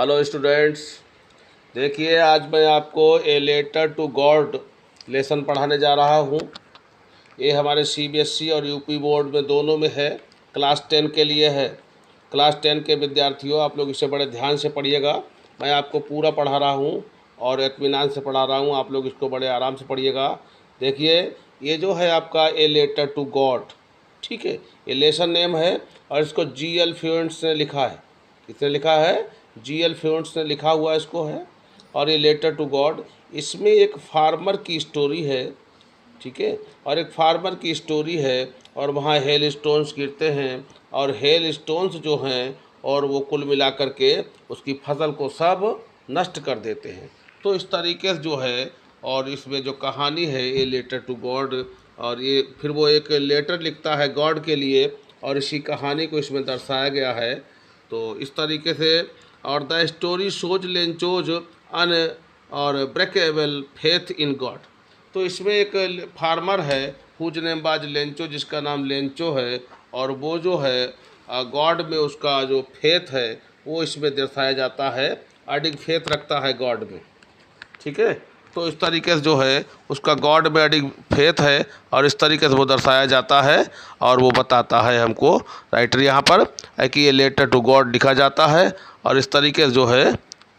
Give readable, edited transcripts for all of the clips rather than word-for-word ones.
Hello students, देखिए आज मैं आपको a letter to God lesson पढ़ाने जा रहा हूँ। ये हमारे सीबीएसई और यूपी बोर्ड में दोनों में है। क्लास 10 के लिए है। क्लास 10 के विद्यार्थियों, आप लोग इसे बड़े ध्यान से पढ़िएगा। मैं आपको पूरा पढ़ा रहा हूँ और इत्मीनान से पढ़ा रहा हूँ। आप लोग इसको बड़े आराम से पढ़िएगा। देखिए, ये जो है आपका ए लेटर टू गॉड, ठीक है, ये लेसन नेम है और इसको GL फ्यूएंट्स ने लिखा है। किसने लिखा है? GL फ्यूएंट्स ने लिखा हुआ इसको है। और ये लेटर टू गॉड, इसमें एक फार्मर की स्टोरी है, ठीक है, और एक फार्मर की स्टोरी है और वहाँ हेल स्टोन्स गिरते हैं और हेल स्टोन्स जो हैं और वो कुल मिला कर के उसकी फसल को सब नष्ट कर देते हैं। तो इस तरीके से जो है, और इसमें जो कहानी है ए लेटर टू गॉड, और ये फिर वो एक लेटर लिखता है गॉड के लिए और इसी कहानी को इसमें दर्शाया गया है। तो इस तरीके से, और द स्टोरी शोज लेंचोज अन और ब्रेकेबल फेथ इन गॉड। तो इसमें एक फार्मर है हुज नेम बाज लेंचो, जिसका नाम लेंचो है, और वो जो है गॉड में उसका जो फेथ है वो इसमें दर्शाया जाता है। अडिग फेथ रखता है गॉड में, ठीक है। तो इस तरीके से जो है उसका गॉड में अडिग फेथ है और इस तरीके से वो दर्शाया जाता है और वो बताता है हमको, राइटर यहाँ पर है कि ये लेटर टू गॉड लिखा जाता है और इस तरीके से जो है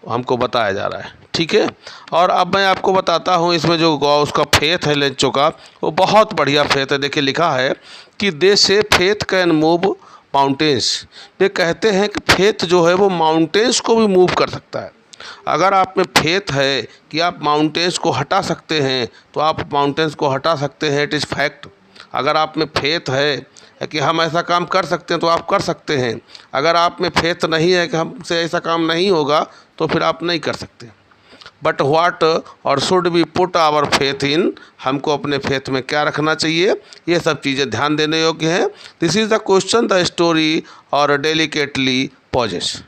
हमको बताया जा रहा है, ठीक है। और अब मैं आपको बताता हूँ इसमें जो उसका फेथ है लेंचो का, वो बहुत बढ़िया फेथ है। देखिए लिखा है कि दे से फेथ कैन मूव माउंटेन्स। ये कहते हैं कि फेथ जो है वो माउंटेन्स को भी मूव कर सकता है। अगर आप में फेथ है कि आप माउंटेन्स को हटा सकते हैं तो आप माउंटेन्स को हटा सकते हैं, इट इज़ फैक्ट। अगर आप में फेथ है कि हम ऐसा काम कर सकते हैं तो आप कर सकते हैं। अगर आप में फेथ नहीं है कि हमसे ऐसा काम नहीं होगा तो फिर आप नहीं कर सकते। बट व्हाट और should be put our faith in, हमको अपने फेथ में क्या रखना चाहिए, ये सब चीज़ें ध्यान देने योग्य हैं। This is the question the story और डेलिकेटली पॉजेस,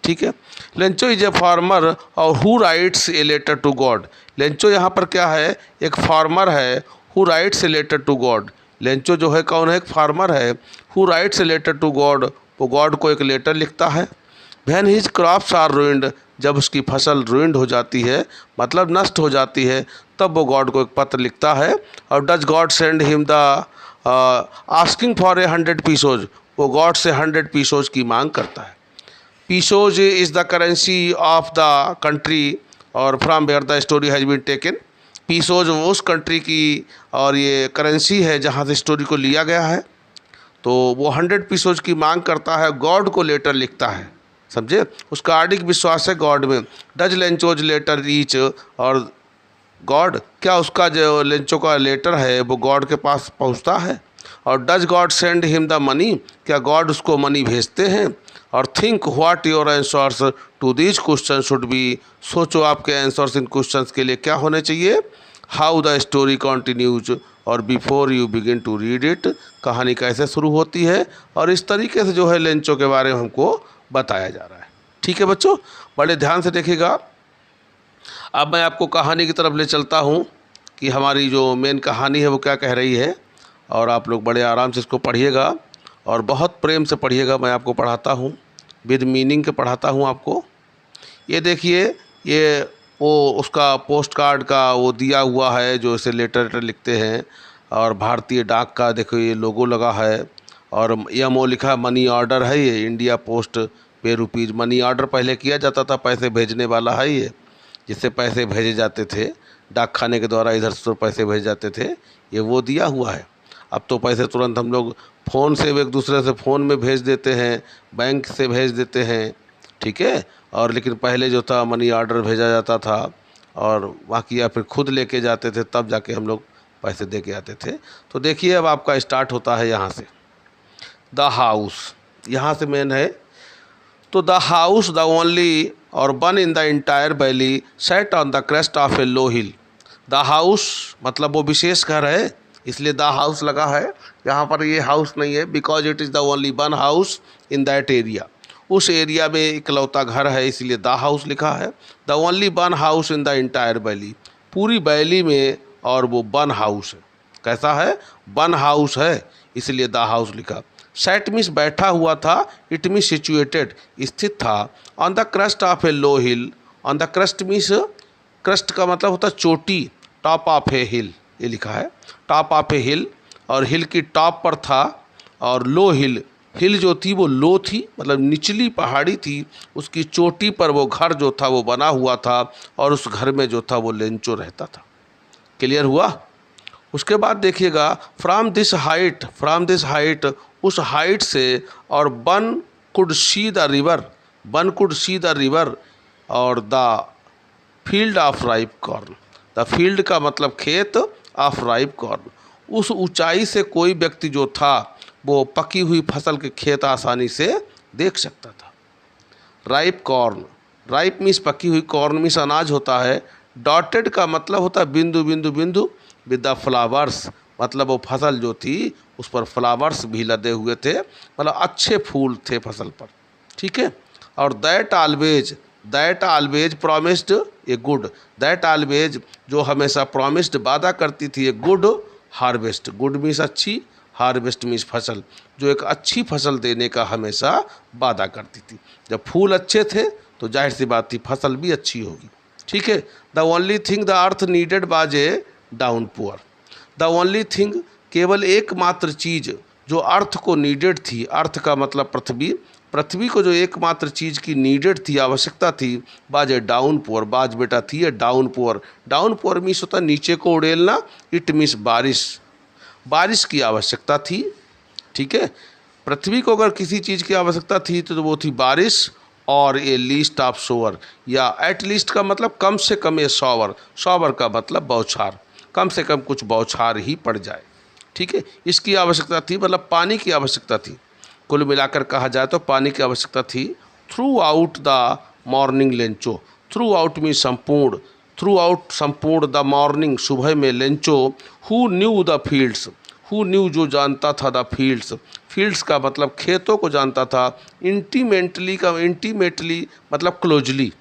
ठीक है। लेंचो इज ए फार्मर और who writes a letter to God. Lencho यहाँ पर क्या है? एक फार्मर है who writes a letter to God. Lencho जो है कौन है? एक फार्मर है who writes a letter to God. वो गॉड को एक लेटर लिखता है। When his crops are ruined, जब उसकी फसल रुइंड हो जाती है, मतलब नष्ट हो जाती है, तब वो गॉड को एक पत्र लिखता है। और does God send him the asking for 100 pesos, वो गॉड से 100 पीसोज की मांग करता है। Pesos is the currency of the country और from where the story has been taken. Pesos उस कंट्री की और ये करेंसी है जहाँ से स्टोरी को लिया गया है। तो वो 100 पीसोज की मांग करता है, गॉड को लेटर लिखता है, समझे। उसका आर्डिक विश्वास है गॉड में। डज लेंचोज लेटर रीच, और गॉड, क्या उसका जो लेंचो का लेटर है वो गॉड के पास पहुंचता है। और does God send him the money, क्या गॉड उसको मनी भेजते हैं। और think what your answers to this question should be, सोचो आपके आंसर्स इन क्वेश्चंस के लिए क्या होने चाहिए। हाउ द स्टोरी कंटिन्यूज, और before you begin to read it, कहानी कैसे शुरू होती है। और इस तरीके से जो है लेंचो के बारे में हमको बताया जा रहा है, ठीक है बच्चों, बड़े ध्यान से देखिएगा। अब मैं आपको कहानी की तरफ ले चलता हूँ कि हमारी जो मेन कहानी है वो क्या कह रही है, और आप लोग बड़े आराम से इसको पढ़िएगा और बहुत प्रेम से पढ़िएगा। मैं आपको पढ़ाता हूँ, विद मीनिंग के पढ़ाता हूँ आपको। ये देखिए, ये वो उसका पोस्ट कार्ड का वो दिया हुआ है जो इसे लेटर लिखते हैं, और भारतीय डाक का देखो ये लोगो लगा है, और यमओ लिखा, मनी ऑर्डर है ये, इंडिया पोस्ट पे रुपीज़। मनी ऑर्डर पहले किया जाता था, पैसे भेजने वाला है ये, जिससे पैसे भेजे जाते थे डाक खाने के द्वारा, इधर से पैसे भेजे जाते थे, ये वो दिया हुआ है। अब तो पैसे तुरंत हम लोग फ़ोन से एक दूसरे से फ़ोन में भेज देते हैं, बैंक से भेज देते हैं, ठीक है। और लेकिन पहले जो था मनी ऑर्डर भेजा जाता था और बाकी या फिर खुद लेके जाते थे, तब जाके हम लोग पैसे दे के आते थे। तो देखिए अब आपका स्टार्ट होता है यहाँ से, द हाउस, यहाँ से मेन है। तो द हाउस द ओनली और one in the entire valley set on the crest of A low hill. The house मतलब वो विशेष घर है, इसलिए द हाउस लगा है। यहाँ पर ये हाउस नहीं है, because it is the only one house in that area. उस एरिया में इकलौता घर है, इसलिए द हाउस लिखा है। The only one house in the entire valley, पूरी वैली में, और वो वन हाउस है। कैसा है? वन हाउस है, इसलिए द हाउस लिखा। सेट मीन्स बैठा हुआ था, इट मीन्स सिचुएटेड स्थित था, on the crust of A low hill, on the crust means crust का मतलब होता है चोटी, टॉप ऑफ ए हिल ये लिखा है, टॉप ऑफ ए हिल, और हिल की टॉप पर था, और लो हिल, हिल जो थी वो लो थी मतलब निचली पहाड़ी थी, उसकी चोटी पर वो घर जो था वो बना हुआ था, और उस घर में जो था वो लेंचो रहता था। क्लियर हुआ? उसके बाद देखिएगा फ्रॉम दिस हाइट, उस हाइट से, और one could see the river, one could see the river, और the field of ripe corn, the field का मतलब खेत, ऑफ राइप कॉर्न, उस ऊंचाई से कोई व्यक्ति जो था वो पकी हुई फसल के खेत आसानी से देख सकता था। राइप कॉर्न, राइप मीन्स पकी हुई, कॉर्न मीन्स अनाज होता है, डॉटेड का मतलब होता है बिंदु बिंदु बिंदु, विद द फ्लावर्स मतलब वो फसल जो थी उस पर फ्लावर्स भी लदे हुए थे, मतलब अच्छे फूल थे फसल पर, ठीक है। और that always promised a good, that always जो हमेशा प्रॉमिस्ड वादा करती थी, a good harvest, good means अच्छी, हार्वेस्ट मीन्स फसल, जो एक अच्छी फसल देने का हमेशा वादा करती थी। जब फूल अच्छे थे तो जाहिर सी बात थी फसल भी अच्छी होगी, ठीक है। The only thing the earth needed was a downpour, the only thing केवल एकमात्र चीज़ जो अर्थ को नीडेड थी, अर्थ का मतलब पृथ्वी, पृथ्वी को जो एकमात्र चीज़ की नीडेड थी, आवश्यकता थी, बाज ए डाउन पुअर, बाज बेटा थी a downpour, downpour means होता नीचे को उड़ेलना, इट मीन्स बारिश, बारिश की आवश्यकता थी, ठीक है। पृथ्वी को अगर किसी चीज़ की आवश्यकता थी तो वो थी बारिश, और ए लीस्ट ऑफ शोवर, या एट लीस्ट का मतलब कम से कम ए शॉवर, शॉवर का मतलब बौछार, कम से कम कुछ बौछार ही पड़ जाए, ठीक है, इसकी आवश्यकता थी, मतलब पानी की आवश्यकता थी। कुल मिलाकर कहा जाए तो पानी की आवश्यकता थी। Through out the morning Lencho, through out mean संपूर्ण, थ्रू आउट संपूर्ण, द मॉर्निंग सुबह में Lencho, who knew the fields, who knew जो जानता था, द फील्ड्स, फील्ड्स का मतलब खेतों को जानता था, इंटीमेटली का इंटीमेटली मतलब क्लोजली,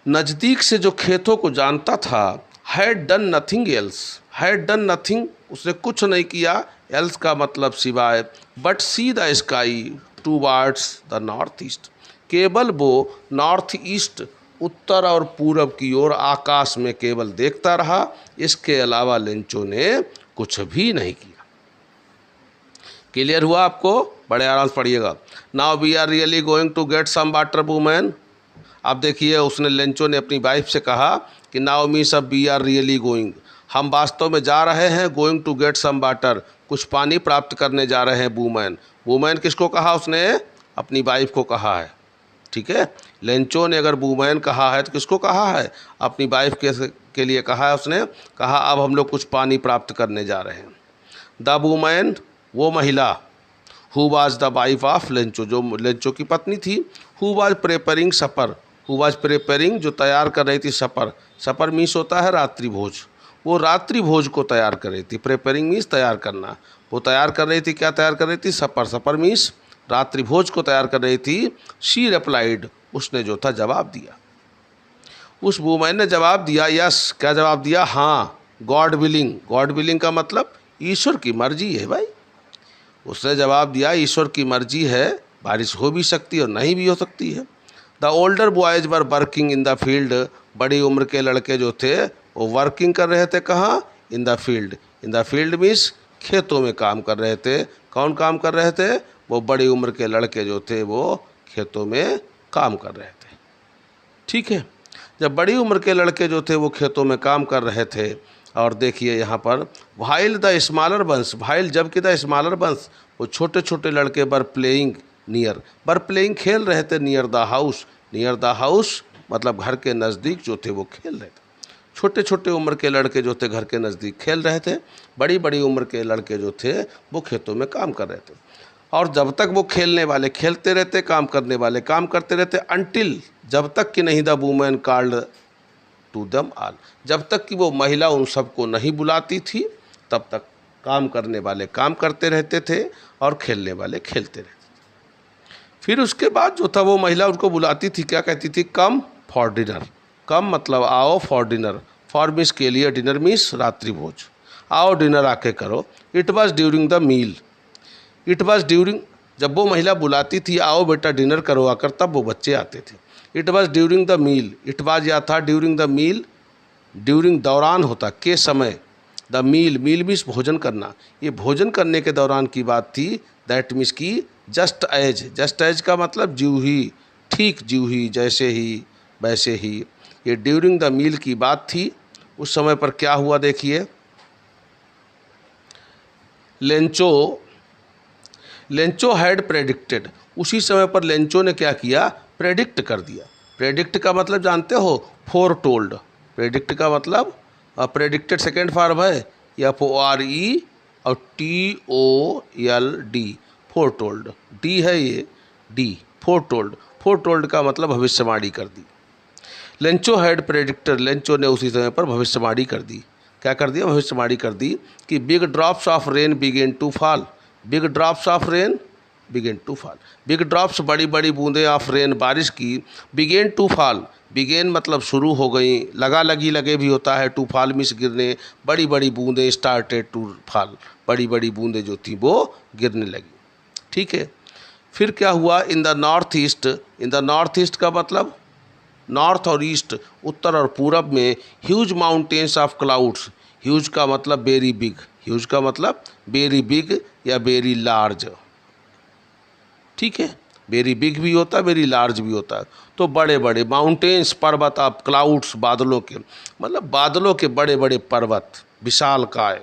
नज़दीक से जो खेतों को जानता था, had done nothing else, had done nothing उसने कुछ नहीं किया, एल्स का मतलब सिवाय, but see the sky towards the north east, केवल वो नॉर्थ ईस्ट उत्तर और पूरब की ओर आकाश में केवल देखता रहा, इसके अलावा लेंचो ने कुछ भी नहीं किया। क्लियर हुआ आपको? बड़े आराम से पढ़िएगा। Now we are really going to get some water women, अब देखिए उसने लेंचो ने अपनी वाइफ से कहा कि नाउ मीन्स अब वी आर रियली गोइंग, हम वास्तव में जा रहे हैं, going to get some water, कुछ पानी प्राप्त करने जा रहे हैं, वुमेन, वुमेन किसको कहा उसने? अपनी वाइफ को कहा है, ठीक है। लेंचो ने अगर वुमेन कहा है तो किसको कहा है? अपनी वाइफ के लिए कहा है, उसने कहा अब हम लोग कुछ पानी प्राप्त करने जा रहे हैं। द वुमेन वो महिला, who was the wife of Lencho जो लेंचो की पत्नी थी, who was preparing supper, who was preparing जो तैयार कर रही थी सपर, सपर मीन्स होता है रात्रि भोज, वो रात्रि भोज को तैयार कर रही थी, प्रिपेयरिंग मीन्स तैयार करना, वो तैयार कर रही थी, क्या तैयार कर रही थी? सपर, सपर मीन्स रात्रि भोज को तैयार कर रही थी। शी रिप्लाइड उसने जो था जवाब दिया, उस वुमेन ने जवाब दिया, यस क्या जवाब दिया? हाँ, गॉड विलिंग, गॉड विलिंग का मतलब ईश्वर की मर्जी है भाई, उसने जवाब दिया ईश्वर की मर्जी है, बारिश हो भी सकती है और नहीं भी हो सकती है। The older boys were working in the field, बड़ी उम्र के लड़के जो थे वो वर्किंग कर रहे थे, कहाँ? In the field, in the field means खेतों में काम कर रहे थे। कौन काम कर रहे थे? वो बड़ी उम्र के लड़के जो थे वो खेतों में काम कर रहे थे, ठीक है। जब बड़ी उम्र के लड़के जो थे वो खेतों में काम कर रहे थे, और देखिए यहाँ पर while the smaller buns, while जबकि द स्मॉलर बंस वो छोटे छोटे लड़के बर प्लेइंग नियर, बर प्लेइंग खेल रहे थे, near the house, near the house मतलब घर के नज़दीक जो थे वो खेल रहे थे। छोटे छोटे उम्र के लड़के जो थे घर के नज़दीक खेल रहे थे, बड़ी बड़ी उम्र के लड़के जो थे वो खेतों में काम कर रहे थे। और जब तक वो खेलने वाले खेलते रहते, काम करने वाले काम करते रहते, अनटिल जब तक कि नहीं the women called to them all, जब तक कि वो महिला उन सबको नहीं बुलाती थी तब तक काम करने वाले काम करते रहते थे और खेलने वाले खेलते रहते थे। फिर उसके बाद जो था वो महिला उनको बुलाती थी, क्या कहती थी? कम फॉर डिनर, कम मतलब आओ, फॉर डिनर, फॉर मीन्स के लिए, डिनर मीन्स रात्रि भोज, आओ डिनर आके करो। It was during the meal, it was during, जब वो महिला बुलाती थी आओ बेटा डिनर करो आकर, तब वो बच्चे आते थे। It was during the meal, it was या था ड्यूरिंग द मील, ड्यूरिंग दौरान होता के समय, द मील, मील मीन्स भोजन करना, ये भोजन करने के दौरान की बात थी। दैट मीन्स की जस्ट एज, जस्ट एज का मतलब ज्यों ही, ठीक ज्यों ही, जैसे ही, वैसे ही, ये ड्यूरिंग द मील की बात थी। उस समय पर क्या हुआ देखिए, लेंचो हैड प्रेडिक्टेड, उसी समय पर लेंचो ने क्या किया, प्रेडिक्ट कर दिया। प्रेडिक्ट का मतलब जानते हो, फोर टोल्ड। प्रेडिक्ट का मतलब प्रेडिक्टेड सेकेंड फॉर्म है, FORE और TOLD, फोर टोल्ड, डी है ये, D, four told. Four told का मतलब भविष्यवाणी कर दी। लेंचो हैड प्रेडिक्टेड, लेंचो ने उसी समय पर भविष्यवाणी कर दी। क्या कर दिया, भविष्यवाणी कर दी कि big drops of rain began to fall, big drops of rain began to fall, big drops बड़ी बड़ी बूंदें ऑफ रेन बारिश की, बिगेन टू फॉल, बिगेन मतलब शुरू हो गई, लगा लगी लगे भी होता है, टू फॉल मीन्स गिरने, बड़ी बड़ी बूंदें स्टार्टेड टू फॉल, बड़ी बड़ी बूंदें जो थी वो गिरने लगी। ठीक है, फिर क्या हुआ, in the north east, in the north east का मतलब नॉर्थ और ईस्ट, उत्तर और पूरब में, huge mountains of clouds, huge का मतलब वेरी बिग, ह्यूज का मतलब वेरी बिग या वेरी लार्ज, ठीक है, वेरी बिग भी होता है, वेरी लार्ज भी होता है। तो बड़े बड़े माउंटेन्स, पर्वत ऑफ क्लाउड्स, बादलों के, मतलब बादलों के बड़े बड़े पर्वत, विशालकाय,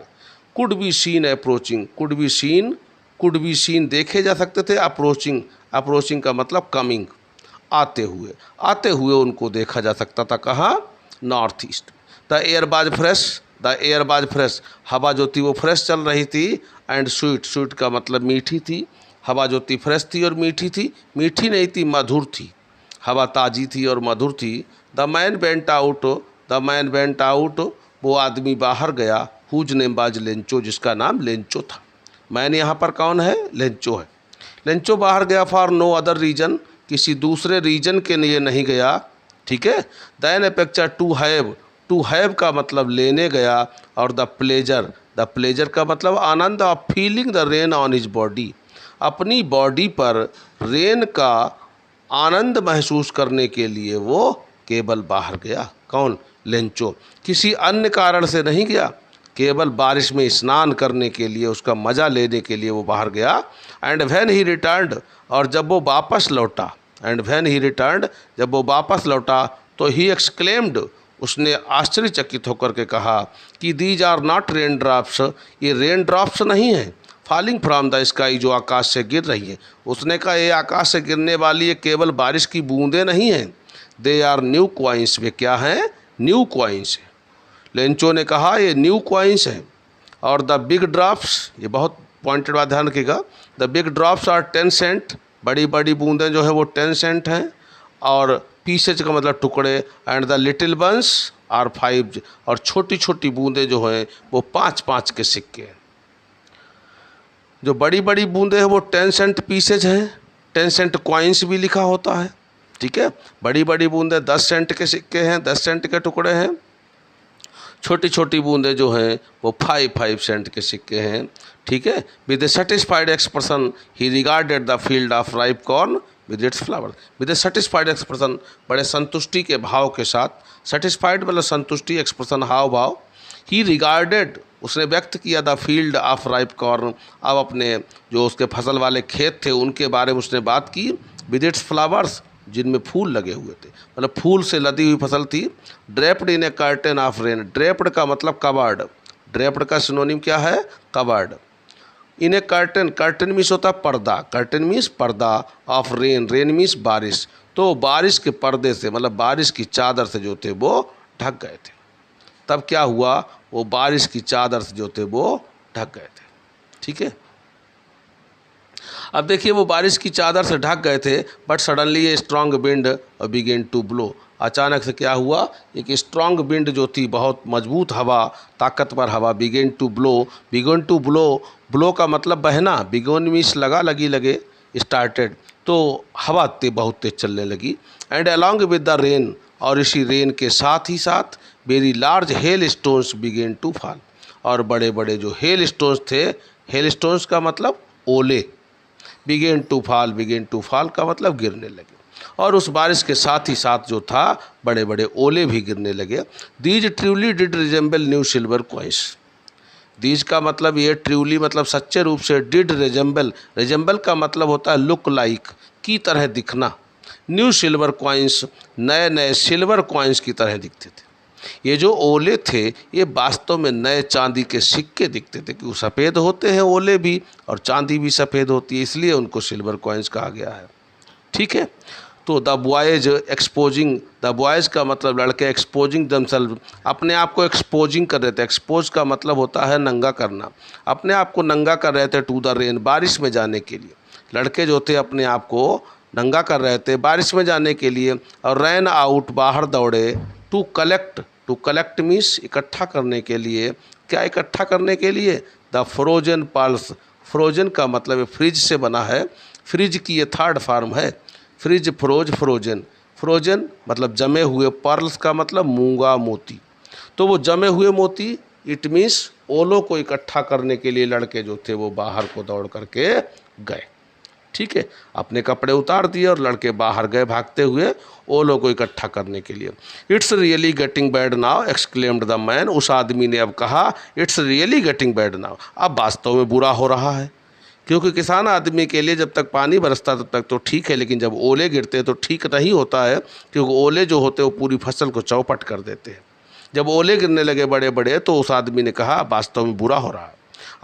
could be seen approaching, could be seen, could be seen देखे जा सकते थे, अप्रोचिंग, अप्रोचिंग का मतलब कमिंग, आते हुए उनको देखा जा सकता था। कहाँ, नॉर्थ ईस्ट। द एयर बाज फ्रेश, द एयर बाज फ्रेश, हवा जो थी वो फ्रेश चल रही थी। एंड स्वीट, स्वीट का मतलब मीठी थी, हवा जो थी फ्रेश थी और मीठी थी, मीठी नहीं थी मधुर थी, हवा ताज़ी थी और मधुर थी। The man went out, the man went out, वो आदमी बाहर गया, हुज नेम बाज लेंचो, जिसका नाम लेंचो था। मैन यहाँ पर कौन है, लेंचो है। लेंचो बाहर गया फॉर नो अदर रीजन, किसी दूसरे रीजन के लिए नहीं गया, ठीक है। दैन अपेक्षा टू हैव, टू हैव का मतलब लेने गया, और द प्लेजर, द प्लेजर का मतलब आनंद, of feeling the rain on his body, अपनी बॉडी पर रेन का आनंद महसूस करने के लिए वो केवल बाहर गया। कौन, लेंचो, किसी अन्य कारण से नहीं गया, केवल बारिश में स्नान करने के लिए, उसका मज़ा लेने के लिए वो बाहर गया। एंड व्हेन ही रिटर्न्ड, और जब वो वापस लौटा, एंड व्हेन ही रिटर्न्ड, जब वो वापस लौटा, तो ही एक्सक्लेम्ड, उसने आश्चर्यचकित होकर के कहा कि these are not rain drops, ये रेन ड्रॉप्स नहीं हैं, फॉलिंग फ्रॉम द स्काई, जो आकाश से गिर रही है। उसने कहा ये आकाश से गिरने वाली ये केवल बारिश की बूंदें नहीं हैं, दे आर न्यू क्वाइंस, वे क्या हैं, न्यू क्वाइंस हैं। लेंचो ने कहा ये न्यू क्वाइंस हैं। और द बिग ड्रॉप्स, ये बहुत पॉइंटेड बात ध्यान रखिएगा, the big drops are 10 cents, बड़ी बड़ी बूंदें जो है वो 10 सेंट हैं, और पीसेज का मतलब टुकड़े, and the little buns are 5, और छोटी छोटी बूंदें जो हैं वो 5-5 के सिक्के हैं। जो बड़ी बड़ी बूंदें हैं वो 10 सेंट पीसेज हैं, 10 सेंट कॉइन्स भी लिखा होता है, ठीक है। बड़ी बड़ी बूंदें 10 सेंट के सिक्के हैं, 10 सेंट के टुकड़े हैं। छोटी छोटी बूंदें जो हैं वो 5-5 सेंट के सिक्के हैं, ठीक है। With A satisfied expression he regarded the field of ripe corn with its flower, with A satisfied expression, बड़े संतुष्टि के भाव के साथ, सेटिस्फाइड मतलब संतुष्टि, एक्सप्रेशन हाव भाव, ही रिगार्डेड उसने व्यक्त किया the field of ripe corn, अब अपने जो उसके फसल वाले खेत थे उनके बारे में उसने बात की, विद इट्स फ्लावर्स, जिनमें फूल लगे हुए थे, मतलब फूल से लदी हुई फसल थी। Draped in A curtain of rain, draped का मतलब कवर्ड, ड्रेप्ड का सिनोनिम क्या है, कवर्ड। इन ए कर्टेन, कर्टेन मीन्स होता है पर्दा, कर्टेन मीन्स पर्दा, ऑफ रेन, रेन मीन्स बारिश, तो बारिश के पर्दे से मतलब बारिश की चादर से जो थे वो ढक गए थे। तब क्या हुआ, वो बारिश की चादर से जो थे वो ढक गए थे, ठीक है। अब देखिए वो बारिश की चादर से ढक गए थे, बट सडनली ये strong wind began to blow, अचानक से क्या हुआ, एक स्ट्रॉन्ग विंड जो थी, बहुत मजबूत हवा, ताकतवर हवा, began to blow, began to blow, blow का मतलब बहना, बिगोन मीन्स लगा लगी लगे, स्टार्टेड, तो हवा बहुत तेज चलने लगी। And along with the rain, और इसी रेन के साथ ही साथ very large hail stones began to fall, और बड़े बड़े जो हेल स्टोन्स थे, हेल स्टोन्स का मतलब ओले। बिगेन टू फॉल का मतलब गिरने लगे, और उस बारिश के साथ ही साथ जो था बड़े बड़े ओले भी गिरने लगे। These truly did resemble new silver coins. These का मतलब ये, ट्रूली मतलब सच्चे रूप से, डिड रिजेंबल का मतलब होता है लुक लाइक, की तरह दिखना। न्यू सिल्वर कॉइन्स, नए नए सिल्वर कॉइन्स की तरह दिखते थे। ये जो ओले थे ये वास्तव में नए चांदी के सिक्के दिखते थे, क्योंकि सफ़ेद होते हैं ओले भी और चांदी भी सफ़ेद होती है, इसलिए उनको सिल्वर कॉइन्स कहा गया है। ठीक है, तो the boys exposing, the boys का मतलब लड़के, एक्सपोजिंग दमसेल्व, अपने आप को एक्सपोजिंग कर रहे थे। एक्सपोज का मतलब होता है नंगा करना, अपने आप को नंगा कर रहे थे टू द रेन, बारिश में जाने के लिए। लड़के जो थे अपने आप को नंगा कर रहे थे बारिश में जाने के लिए। और रैन आउट, बाहर दौड़े। टू कलेक्ट मीन्स इकट्ठा करने के लिए। क्या इकट्ठा करने के लिए? द फ्रोजन पर्ल्स, फ्रोजन का मतलब फ्रिज से बना है, फ्रिज की ये थर्ड फॉर्म है। फ्रिज, फ्रोजन, फ्रोजन मतलब जमे हुए, पर्ल्स का मतलब मूंगा मोती। तो वो जमे हुए मोती, इट मीन्स ओलों को इकट्ठा करने के लिए लड़के जो थे वो बाहर को दौड़ करके गए। ठीक है, अपने कपड़े उतार दिए और लड़के बाहर गए भागते हुए ओलों को इकट्ठा करने के लिए। It's really getting bad now exclaimed the man, उस आदमी ने अब कहा, it's really getting bad now, अब वास्तव में बुरा हो रहा है। क्योंकि किसान आदमी के लिए जब तक पानी बरसता तब तक तो ठीक है, लेकिन जब ओले गिरते हैं तो ठीक नहीं होता है, क्योंकि ओले जो होते हैं वो पूरी फसल को चौपट कर देते हैं। जब ओले गिरने लगे बड़े बड़े तो उस आदमी ने कहा वास्तव में बुरा हो रहा है।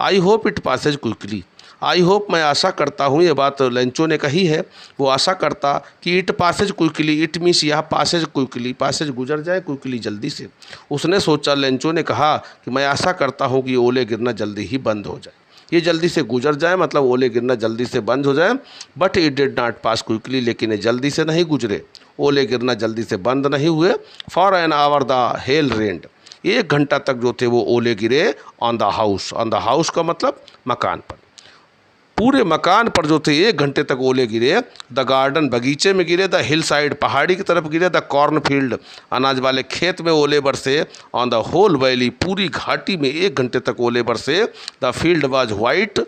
I hope it Passage quickly, I hope मैं आशा करता हूँ, ये बात लेंचो ने कही है, वो आशा करता कि it Passage quickly, it means यह पासेज क्विकली, पासेज गुजर जाए, क्विकली जल्दी से। उसने सोचा, लेंचो ने कहा कि मैं आशा करता हूँ कि ओले गिरना जल्दी ही बंद हो जाए, ये जल्दी से गुजर जाए, मतलब ओले गिरना जल्दी से बंद हो जाए। But it did not pass quickly, लेकिन ये जल्दी से नहीं गुजरे, ओले गिरना जल्दी से बंद नहीं हुए। For an hour the hail rained, 1 घंटा तक जो थे वो ओले गिरे on the house, on the house का मतलब मकान पर, पूरे मकान पर जो थे 1 घंटे तक ओले गिरे। द गार्डन, बगीचे में गिरे। द हिल साइड, पहाड़ी की तरफ गिरे। द कॉर्न फील्ड, अनाज वाले खेत में ओले बरसे। ऑन द होल वैली, पूरी घाटी में 1 घंटे तक ओले बरसे। द फील्ड वाज वाइट,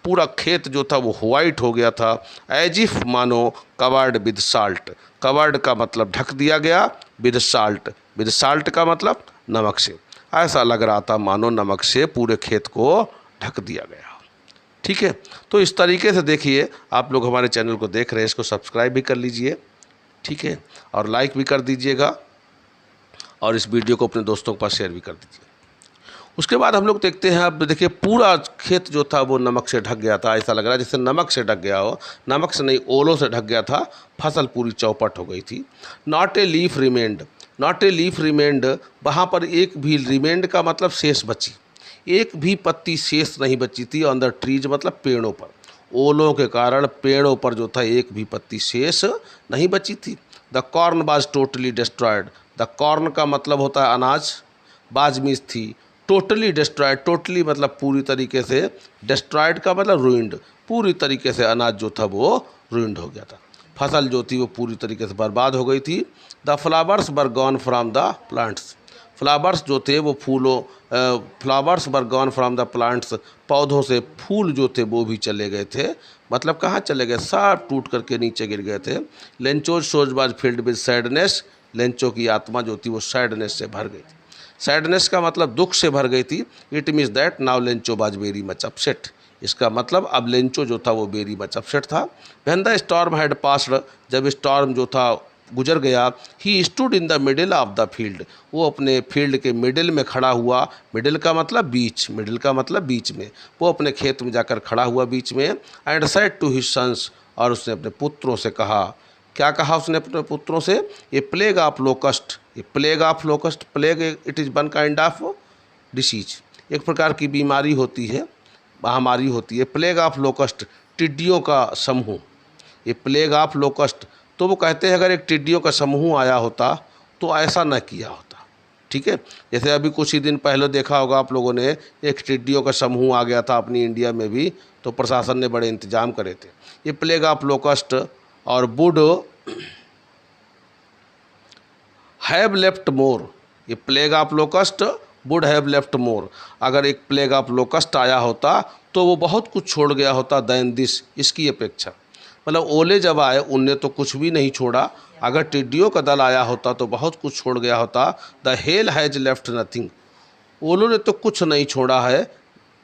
पूरा खेत जो था वो वाइट हो गया था। एज इफ, मानो, कवर्ड विद साल्ट, कवर्ड का मतलब ढक दिया गया, विद साल्ट, विद साल्ट का मतलब नमक से, ऐसा लग रहा था मानो नमक से पूरे खेत को ढक दिया गया। ठीक है, तो इस तरीके से देखिए, आप लोग हमारे चैनल को देख रहे हैं, इसको सब्सक्राइब भी कर लीजिए, ठीक है, और लाइक भी कर दीजिएगा, और इस वीडियो को अपने दोस्तों के पास शेयर भी कर दीजिए। उसके बाद हम लोग देखते हैं, अब देखिए पूरा खेत जो था वो नमक से ढक गया था, ऐसा लग रहा है जैसे नमक से ढक गया हो, नमक से नहीं ओलों से ढक गया था, फसल पूरी चौपट हो गई थी। Not a leaf remained, not a leaf remained, वहाँ पर एक भी, रिमेंड का मतलब शेष बची, एक भी पत्ती शेष नहीं बची थी। ऑन द ट्रीज मतलब पेड़ों पर, ओलों के कारण पेड़ों पर जो था एक भी पत्ती शेष नहीं बची थी। द कॉर्न बाज टोटली डिस्ट्रॉयड, द कॉर्न का मतलब होता है अनाज, बाज मीन्स थी, टोटली डिस्ट्रॉयड, टोटली मतलब पूरी तरीके से, डिस्ट्रॉयड का मतलब रूइंड, पूरी तरीके से अनाज जो था वो रूइंड हो गया था, फसल जो थी वो पूरी तरीके से बर्बाद हो गई थी। The flowers were gone from the plants, flowers जो थे वो फूलों, flowers were gone from the plants, पौधों से फूल जो थे वो भी चले गए थे, मतलब कहाँ चले गए, सब टूट करके नीचे गिर गए थे। Lencho's shows was field with sadness, Lencho की आत्मा जो थी वो सैडनेस से भर गई थी, सैडनेस का मतलब दुख से भर गई थी। It means that now Lencho was very much upset, इसका मतलब अब लेंचो जो था वो वेरी मच अपसेट था। When the storm had passed, जब स्टॉर्म जो था गुजर गया, he stood in the middle of the field, वो अपने फील्ड के मिडिल में खड़ा हुआ, मिडिल का मतलब बीच, मिडिल का मतलब बीच में, वो अपने खेत में जाकर खड़ा हुआ बीच में। And said to his sons, और उसने अपने पुत्रों से कहा, क्या कहा उसने अपने पुत्रों से, ये प्लेग ऑफ लोकस्ट, ये plague of locust, plague it is one kind of disease, एक प्रकार की बीमारी होती है, महामारी होती है। प्लेग ऑफ लोकस्ट, टिड्डियों का समूह, ये प्लेग ऑफ लोकस्ट, तो वो कहते हैं अगर एक टिड्डियों का समूह आया होता तो ऐसा न किया होता, ठीक है। जैसे अभी कुछ ही दिन पहले देखा होगा आप लोगों ने, एक टिड्डियों का समूह आ गया था अपनी इंडिया में भी, तो प्रशासन ने बड़े इंतजाम करे थे। ये प्लेग ऑफ लोकस्ट और वुड हैव लेफ्ट मोर, ये plague of locust would have left more. अगर एक प्लेग ऑफ लोकस्ट आया होता तो वो बहुत कुछ छोड़ गया होता देन दिस, इसकी अपेक्षा। मतलब ओले जब आए उनने तो कुछ भी नहीं छोड़ा, अगर टिड्डियों का दल आया होता तो बहुत कुछ छोड़ गया होता। The hail has left nothing, ओलों ने तो कुछ नहीं छोड़ा है।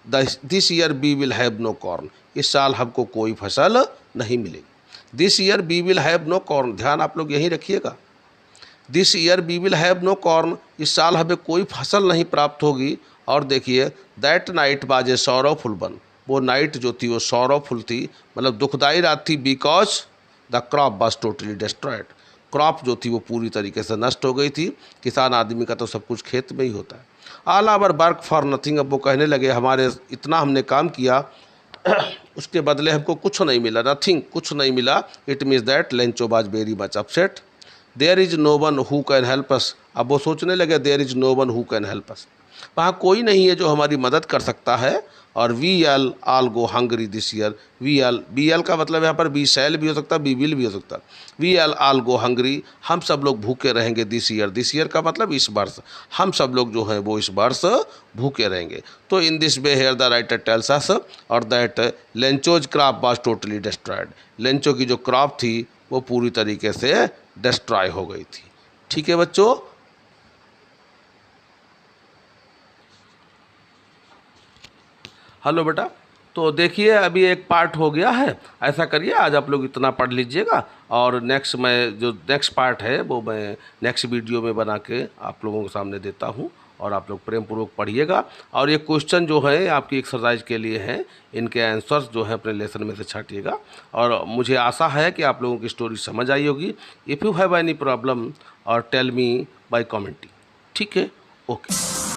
This year we will have no corn, इस साल हमको कोई फसल नहीं मिलेगी। This year we will have no corn, ध्यान आप लोग यहीं रखिएगा। This year we will have no corn, इस साल हमें कोई फसल नहीं प्राप्त होगी। और देखिए that night was a sorrowful one, वो नाइट जो थी वो सॉरोफुल थी, मतलब दुखदाई रात थी। Because the crop was totally destroyed, crop जो थी वो पूरी तरीके से नष्ट हो गई थी। किसान आदमी का तो सब कुछ खेत में ही होता है। All our work for nothing, अब वो कहने लगे हमारे इतना हमने काम किया उसके बदले हमको कुछ नहीं मिला, नथिंग, कुछ नहीं मिला। It means that Lencho was very much upset. There is no one who can help us, अब वो सोचने लगे there is no one who can help us, वहाँ कोई नहीं है जो हमारी मदद कर सकता है। और V L all go Hungary this year, V L का मतलब यहाँ पर वी शैल भी हो सकता है, वी विल भी हो सकता है। वी एल आल गो हंगरी, हम सब लोग भूखे रहेंगे दिस ईयर, दिस ईयर का मतलब इस वर्ष, हम सब लोग जो हैं वो इस वर्ष भूखे रहेंगे। तो in this way here the writer tells us और that Lencho's crop was totally destroyed, Lencho की जो क्रॉप थी वो पूरी तरीके से डिस्ट्रॉय हो गई थी। ठीक है बच्चों, हेलो बेटा, तो देखिए अभी एक पार्ट हो गया है। ऐसा करिए आज आप लोग इतना पढ़ लीजिएगा और नेक्स्ट मैं जो नेक्स्ट पार्ट है वो मैं नेक्स्ट वीडियो में बना के आप लोगों के सामने देता हूँ और आप लोग प्रेम पूर्वक पढ़िएगा। और ये क्वेश्चन जो है आपकी एक्सरसाइज के लिए हैं, इनके आंसर्स जो हैं अपने लेसन में से छांटिएगा। और मुझे आशा है कि आप लोगों की स्टोरी समझ आई होगी। If you have any problem और टेल मी बाय कमेंटिंग। ठीक है, ओके।